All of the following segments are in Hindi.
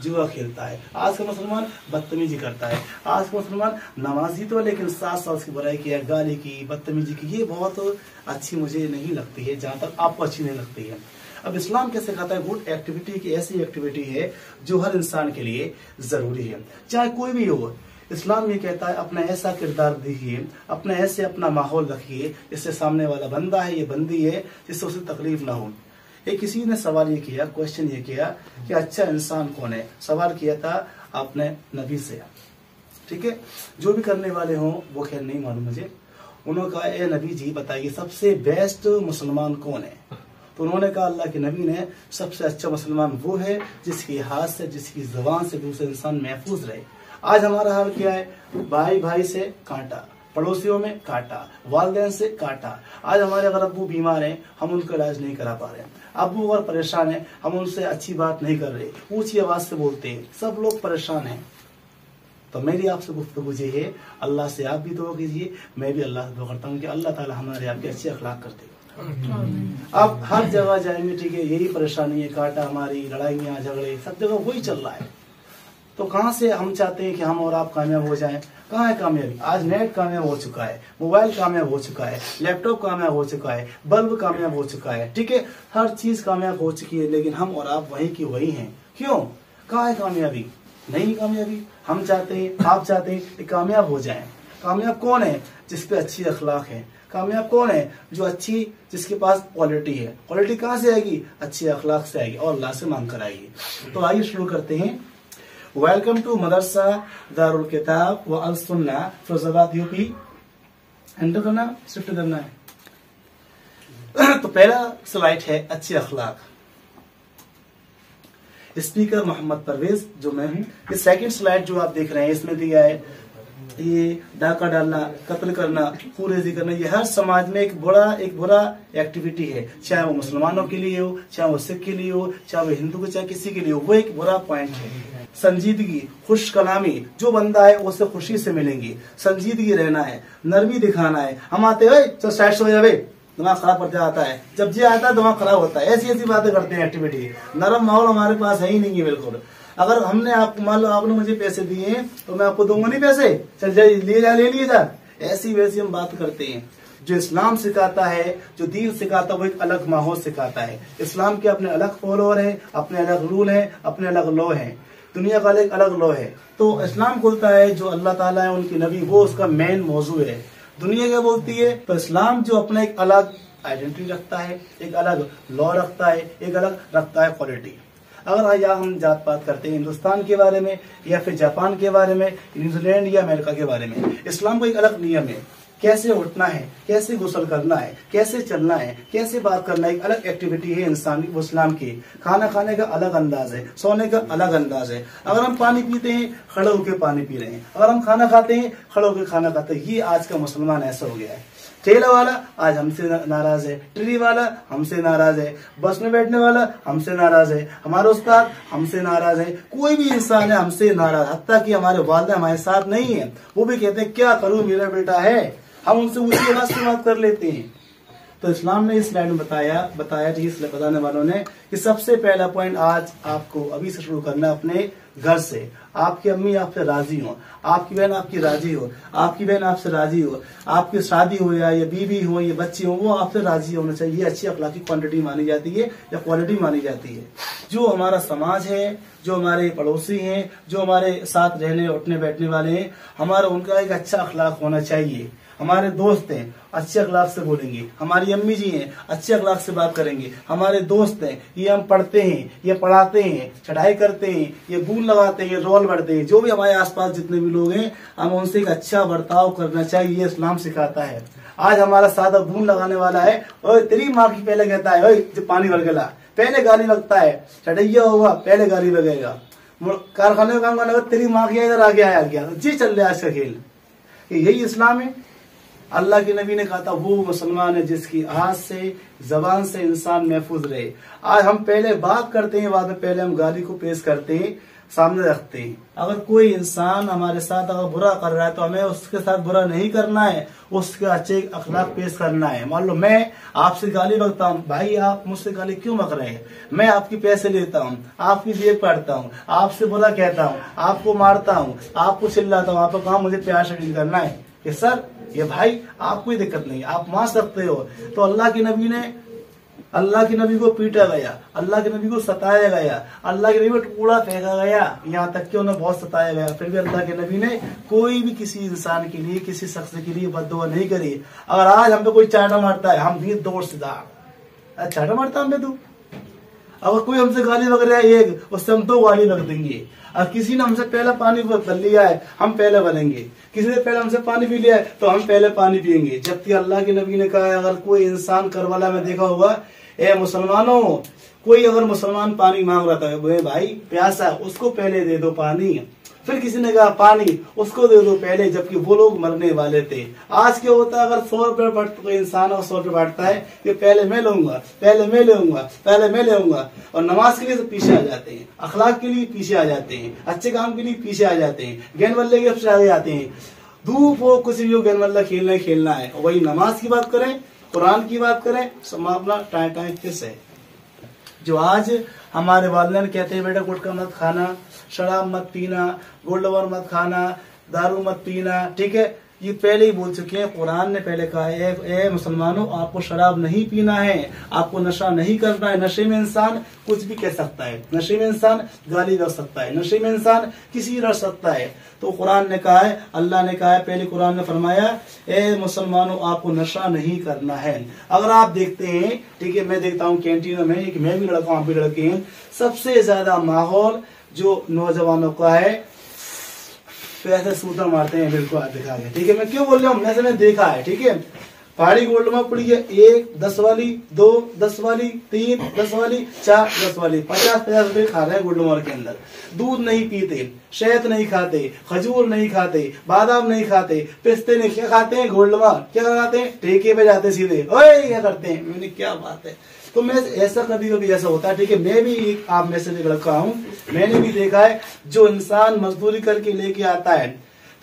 जुआ खेलता है, आज का मुसलमान बदतमीजी करता है, आज का मुसलमान नमाजी तो लेकिन साथ साथ उसकी बुराई किया, गाली की, बदतमीजी की, ये बहुत अच्छी मुझे नहीं लगती है, जहाँ तक आपको अच्छी नहीं लगती है। अब इस्लाम कैसे कहता है गुड एक्टिविटी की ऐसी एक्टिविटी है जो हर इंसान के लिए जरूरी है, चाहे कोई भी हो। इस्लाम ये कहता है अपना ऐसा किरदार दीजिए, अपना ऐसे अपना माहौल रखिए जिससे सामने वाला बंदा है, ये बंदी है, जिससे उसे तकलीफ ना हो। एक किसी ने सवाल ये किया, क्वेश्चन ये किया कि अच्छा इंसान कौन है, सवाल किया था आपने नबी से, ठीक है, जो भी करने वाले हों वो खैर नहीं मालूम मुझे। उन्होंने कहा ए नबी जी बताइए सबसे बेस्ट मुसलमान कौन है। तो उन्होंने कहा अल्लाह के नबी ने सबसे अच्छा मुसलमान वो है जिसके हाथ से, जिसकी जुबान से दूसरे इंसान महफूज रहे। आज हमारा हाल क्या है, भाई भाई से कांटा, पड़ोसियों में कांटा, वालिदैन से कांटा। आज हमारे अगर अब्बू बीमार हैं हम उनका इलाज नहीं करा पा रहे हैं, अब्बू अगर परेशान है हम उनसे अच्छी बात नहीं कर रहे, ऊंची आवाज से बोलते हैं, सब लोग परेशान हैं। तो मेरी आपसे गुफ्तगू ये है, अल्लाह से आप भी दुआ कीजिए, मैं भी अल्लाह से दुआ करता हूँ कि अल्लाह ताला हमारे आपके अच्छे अखलाक कर दे। अब हर जगह जाएंगे, ठीक है, यही परेशानी है, कांटा, हमारी लड़ाइयाँ झगड़े सब जगह वही चल रहा है। तो कहाँ से हम चाहते हैं कि हम और आप कामयाब हो जाएं? कहाँ है कामयाबी? आज नेट कामयाब हो चुका है, मोबाइल कामयाब हो चुका है, लैपटॉप कामयाब हो चुका है, बल्ब कामयाब हो चुका है, ठीक है, हर चीज कामयाब हो चुकी है, लेकिन हम और आप वही की वही हैं। क्यों? कहाँ है कामयाबी? नहीं कामयाबी। हम चाहते हैं, आप चाहते हैं कि कामयाब हो जाएं। कामयाब कौन है? जिसपे अच्छी अखलाक है। कामयाब कौन है? जो अच्छी, जिसके पास क्वालिटी है। क्वालिटी कहाँ से आएगी? अच्छी अखलाक से आएगी और अल्लाह से मांग कर आएगी। तो आइए शुरू करते हैं। वेलकम टू मदरसा दारुल किताब व अल सुन्ना फैजाबाद यूपी। एंटर करना, शिफ्ट करना है। तो पहला स्लाइड है अच्छे अखलाक। स्पीकर मोहम्मद परवेज जो मैं हूँ। ये सेकंड स्लाइड जो आप देख रहे हैं इसमें दिया है ये डाका डालना, कत्ल करना, खूरेजी करना, ये हर समाज में एक बुरा एक्टिविटी है, चाहे वो मुसलमानों के लिए हो, चाहे वो सिख के लिए हो, चाहे वो हिंदू के, चाहे किसी के लिए हो, वो एक बुरा पॉइंट है। संजीदगी, खुश कलामी, जो बंदा है उससे खुशी से मिलेंगी, संजीदगी रहना है, नरमी दिखाना है। हम आते हैं चल साइड से हो जावे, दिमाग खराब करते आता है, जब जी आता है दिमाग खराब होता है, ऐसी ऐसी बातें करते हैं एक्टिविटी। नरम माहौल हमारे पास है ही नहीं है बिल्कुल। अगर हमने आपको, मान लो आपने मुझे पैसे दिए हैं तो मैं आपको दूंगा नहीं पैसे, चल जाइए ले लिए जा, ऐसी वैसी हम बात करते हैं। जो इस्लाम सिखाता है, जो दीन सिखाता है, वो एक अलग माहौल सिखाता है। इस्लाम के अपने अलग फॉलोअर है, अपने अलग रूल है, अपने अलग लॉ है, दुनिया का एक अलग लॉ है। तो इस्लाम बोलता है जो अल्लाह ताला है उनके नबी, वो उसका मेन मौजू है। दुनिया क्या बोलती है? तो इस्लाम जो अपना एक अलग आइडेंटिटी रखता है, एक अलग लॉ रखता है, एक अलग रखता है क्वालिटी। अगर या हम जात पात करते हैं हिंदुस्तान के बारे में या फिर जापान के बारे में, न्यूजीलैंड या अमेरिका के बारे में, इस्लाम का एक अलग नियम है। कैसे उठना है, कैसे गुस्ल करना है, कैसे चलना है, कैसे बात करना है, एक अलग एक्टिविटी है इंसान की, इस्लाम की। खाना खाने का अलग अंदाज है, सोने का अलग अंदाज है। अगर हम पानी पीते हैं खड़े होकर पानी पी रहे हैं, अगर हम खाना खाते हैं खड़े होकर खाना खाते हैं। ये आज का मुसलमान ऐसा हो गया है। ठेला वाला आज हमसे नाराज है, ट्री वाला हमसे नाराज है, बस में बैठने वाला हमसे नाराज है, हमारे उस्ताद हमसे नाराज है, कोई भी इंसान है हमसे नाराज। हत्ता कि हमारे वालिदैन हमारे साथ नहीं है, वो भी कहते हैं क्या करूं मेरा बेटा है, हम उनसे उसी आवाज से बात कर लेते हैं। तो इस्लाम ने इस स्लाइड में बताया जी, इसलिए बताने वालों ने कि सबसे पहला पॉइंट आज आपको अभी से शुरू करना है अपने घर से। आपकी अम्मी आपसे राजी हो, आपकी बहन आपकी राजी हो, आपकी बहन आपसे राजी हो, आपकी शादी हो या ये बीवी हो या बच्चे हो, वो आपसे राजी होना चाहिए। ये अच्छी अखलाकी क्वांटिटी मानी जाती है या क्वालिटी मानी जाती है। जो हमारा समाज है, जो हमारे पड़ोसी हैं, जो हमारे साथ रहने उठने बैठने वाले हैं, हमारा उनका एक अच्छा अखलाक होना चाहिए। हमारे दोस्त हैं अच्छे अखलाक से बोलेंगे, हमारी अम्मी जी हैं अच्छे अखलाक से बात करेंगे, हमारे दोस्त हैं ये हम पढ़ते हैं, ये पढ़ाते हैं, चढ़ाई करते हैं, ये बूंद लगाते हैं, ये रोल बढ़ते हैं, जो भी हमारे आसपास जितने भी लोग हैं हम उनसे एक अच्छा बर्ताव करना चाहिए, ये इस्लाम सिखाता है। आज हमारा सादा बूंद लगाने वाला है, ओए तेरी माँ की पहले कहता है, ओए जब पानी भर गला पहले गाली लगता है, चढ़ैया होगा पहले गाली लगेगा, कारखाने में काम करने का तेरी माँ की इधर आ गया जी चल रहा है आज का खेल। यही इस्लाम है। अल्लाह के नबी ने कहा था वो मुसलमान है जिसकी हाथ से, जबान से इंसान महफूज रहे। आज हम पहले बात करते हैं, बाद में पहले हम गाली को पेश करते हैं। सामने रखते हैं। अगर कोई इंसान हमारे साथ अगर बुरा कर रहा है तो हमें उसके साथ बुरा नहीं करना है, उसके अच्छे अखलाक पेश करना है। मान लो मैं आपसे गाली बकता हूँ, भाई आप मुझसे गाली क्यों बक रहे हैं, मैं आपकी पैसे लेता हूँ, आपकी जेब काटता हूँ, आपसे बुरा कहता हूँ, आपको मारता हूँ, आपको चिल्लाता हूँ, आपका काम मुझे प्यार से डील करना है कि सर ये भाई आप कोई दिक्कत नहीं, आप मान सकते हो। तो अल्लाह के नबी को पीटा गया, अल्लाह के नबी को सताया गया, अल्लाह के नबी को टुकड़ा फेंका गया, यहाँ तक कि उन्हें बहुत सताया गया, फिर भी अल्लाह के नबी ने कोई भी किसी इंसान के लिए, किसी शख्स के लिए बद्दुआ नहीं करी। अगर आज हम पे कोई चाटा मारता है, हम भी दौड़ सीधा चाटा मारता हम पे तू। अगर कोई हमसे गाली वगैरह है एक, उससे हम 2 गाली रख देंगे। और किसी ने हमसे पहले पानी भर लिया है, हम पहले भरेंगे। किसी ने पहले हमसे पानी पी लिया है तो हम पहले पानी पियेंगे। जबकि अल्लाह के नबी ने कहा है, अगर कोई इंसान करबला में देखा होगा, ए मुसलमानों, कोई अगर मुसलमान पानी मांग रहा था, भाई प्यासा, उसको पहले दे दो पानी। फिर किसी ने कहा पानी, उसको दे दो पहले, जबकि वो लोग मरने वाले थे। आज क्या होता है, अगर 100 रुपए कोई इंसान और 100 रुपए बांटता है कि पहले मैं लूंगा, पहले मैं लूंगा, पहले मैं लूंगा, और नमाज के लिए तो पीछे आ जाते हैं, अखलाक के लिए पीछे आ जाते हैं, अच्छे काम के लिए पीछे आ जाते हैं, गेंद बल्ले के पीछे आ जाते हैं। धूप हो कुछ भी हो, गेंद बल्ला खेलना है। वही नमाज की बात करें, कुरान की बात करें, समापना टाइम किस है। जो आज हमारे वालिदैन कहते हैं बेटा गुटखा मत खाना, शराब मत पीना, गोल्ड ओवर मत खाना, दारू मत पीना, ठीक है, ये पहले ही बोल चुके हैं। कुरान ने पहले कहा है, ए मुसलमानों, आपको शराब नहीं पीना है, आपको नशा नहीं करना है। नशे में इंसान कुछ भी कह सकता है, नशे में इंसान गाली दे सकता है, नशे में इंसान किसी रह सकता है। तो कुरान ने कहा है, अल्लाह ने कहा है, पहले कुरान ने फरमाया, ए मुसलमानों, आपको नशा नहीं करना है। अगर आप देखते हैं, ठीक है, मैं देखता हूँ कैंटीनों में, मैं भी लड़का हूँ, आप भी लड़के हैं, सबसे ज्यादा माहौल जो नौजवानों का है, ऐसे सूत्र मारते हैं बिल्कुल दिखा के, ठीक है। मैं क्यों बोल रहा हूँ, मैंने देखा है, ठीक है। पहाड़ी गोल्ड में पड़ी है 1 10 वाली, 2 10 वाली, 3 10 वाली, 4 10 वाली, 50-50 रुपए खा रहे हैं गोल्ड मार के अंदर। दूध नहीं पीते, शहद नहीं खाते, खजूर नहीं खाते, बादाम नहीं खाते, पिस्ते नहीं, क्या खाते हैं, गोल्ड मार। क्या खाते हैं, ठेके पे जाते सीधे, ओए क्या करते हैं। मैंने क्या बात है। तो मैं ऐसा कभी कभी ऐसा होता है, ठीक है, मैं भी आप में से एक लड़का हूँ, मैंने भी देखा है, जो इंसान मजदूरी करके लेके आता है,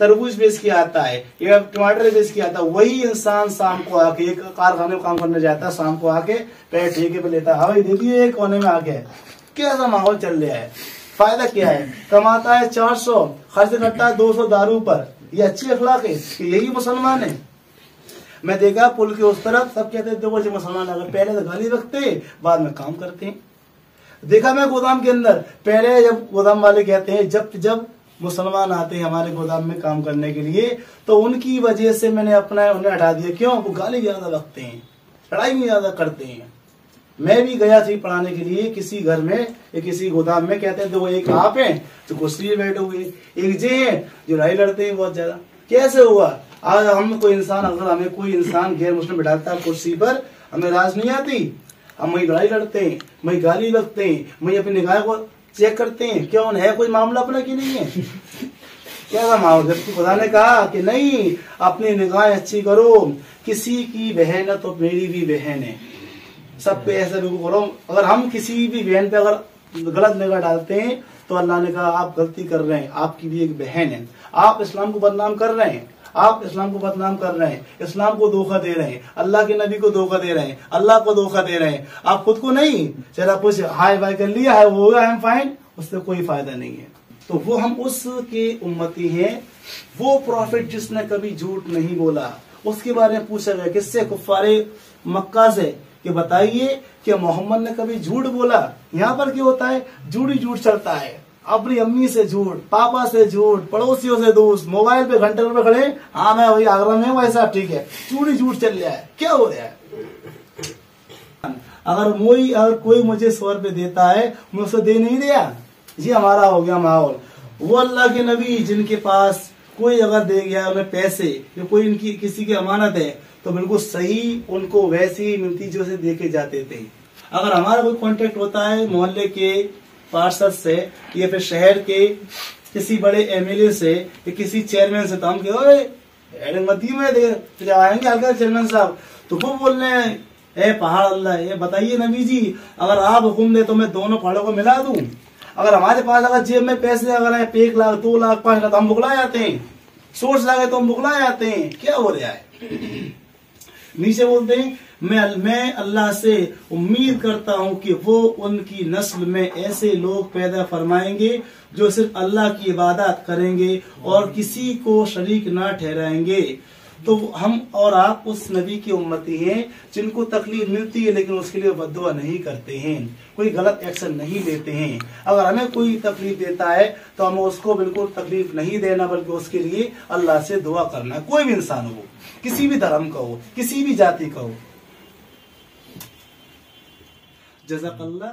तरबूज बेच के आता है या टमाटर बेच के आता है, वही इंसान शाम को आके एक कारखाने में काम करने जाता है, शाम को आके पैर ठेके पे लेता है, हवाई दे दिए एक कोने में आके। कैसा माहौल चल रहा है, फायदा क्या है, कमाता है 400, खर्च करता है 200 दारू पर। ये अच्छी अखलाक है, यही मुसलमान है। मैं देखा पुल के उस तरफ सब कहते देखो जो मुसलमान, अगर पहले तो गाली रखते, बाद में काम करते हैं। देखा मैं गोदाम के अंदर, पहले जब गोदाम वाले कहते हैं, जब मुसलमान आते हैं हमारे गोदाम में काम करने के लिए, तो उनकी वजह से मैंने उन्हें हटा दिया। क्यों, वो गाली ज्यादा रखते हैं, लड़ाई भी ज्यादा करते हैं। मैं भी गया थी पढ़ाने के लिए किसी घर में या किसी गोदाम में, कहते हैं देखो एक आप हैं जो कुर्सी में बैठे हुए, एक जे हैं जो लड़ाई लड़ते हैं बहुत ज्यादा। कैसे हुआ, आज हम कोई इंसान, अगर हमें कोई इंसान गैर मुस्लिम बैठाता है कुर्सी पर, हमें राज नहीं आती, हम वही लड़ाई लड़ते हैं, वही गाली रखते हैं, वही अपनी निगाह को चेक करते हैं, क्या उन्हें है कोई मामला अपना कि नहीं है। क्या मामला, जबकि खुदा ने कहा कि नहीं, अपनी निगाह अच्छी करो, किसी की बहन है तो मेरी भी बहन है, सब पे ऐसे लोगों करो। अगर हम किसी भी बहन पे अगर गलत निगाह डालते हैं तो अल्लाह ने कहा आप गलती कर रहे हैं, आपकी भी एक बहन है, आप इस्लाम को बदनाम कर रहे हैं, आप इस्लाम को बदनाम कर रहे हैं, इस्लाम को धोखा दे रहे हैं, अल्लाह के नबी को धोखा दे रहे हैं, अल्लाह को धोखा दे रहे हैं, आप खुद को नहीं। चला कुछ हाय बाय कर लिया है, वो होगा आई एम फाइन, उससे कोई फायदा नहीं है। तो वो हम उसके उम्मती हैं, वो प्रॉफिट जिसने कभी झूठ नहीं बोला। उसके बारे में पूछा गया किससे, कुफ्फारे मक्का से, कि बताइए कि मोहम्मद ने कभी झूठ बोला। यहाँ पर क्या होता है, झूठ ही झूठ चलता है, अपनी अम्मी से झूठ, पापा से झूठ, पड़ोसियों से दोस्त, मोबाइल पे घंटे पे खड़े, हाँ मैं वही आगरा में हूँ, ऐसा ठीक है, झूठ ही झूठ चल रहा है। क्या हो रहा है, अगर कोई मुझे 100 रुपए देता है, मैं उसे दे नहीं दिया, ये हमारा हो गया माहौल। वो अल्लाह के नबी जिनके पास कोई अगर दे गया उन्हें पैसे, या कोई इनकी किसी की अमानत है, तो बिल्कुल सही उनको वैसी ही मिलती जो से देके जाते थे। अगर हमारा कोई कांटेक्ट होता है मोहल्ले के पार्षद से या फिर शहर के किसी बड़े एमएलए से या किसी चेयरमैन से, तो हम मती में आएंगे हल्का चेयरमैन साहब, तो वो बोलने ए पहाड़ अल्लाह, ये बताइए नबी जी, अगर आप हुक्म दे तो मैं दोनों पहाड़ों को मिला दूं, अगर हमारे पास अगर जेब में पैसे अगर है 1 लाख 2 लाख 5 लाख तो हम बुखला जाते हैं, सोर्स लगे तो हम बुखला जाते हैं। क्या हो रहा है? नीचे बोलते हैं मैं अल्लाह से उम्मीद करता हूं कि वो उनकी नस्ल में ऐसे लोग पैदा फरमाएंगे जो सिर्फ अल्लाह की इबादत करेंगे और किसी को शरीक ना ठहराएंगे। तो हम और आप उस नबी की उम्मती हैं जिनको तकलीफ मिलती है लेकिन उसके लिए बद्दुआ नहीं करते हैं, कोई गलत एक्शन नहीं लेते हैं। अगर हमें कोई तकलीफ देता है तो हमें उसको बिल्कुल तकलीफ नहीं देना, बल्कि उसके लिए अल्लाह से दुआ करना। कोई भी इंसान हो, किसी भी धर्म का हो, किसी भी जाति का हो। जज़ाकल्लाह।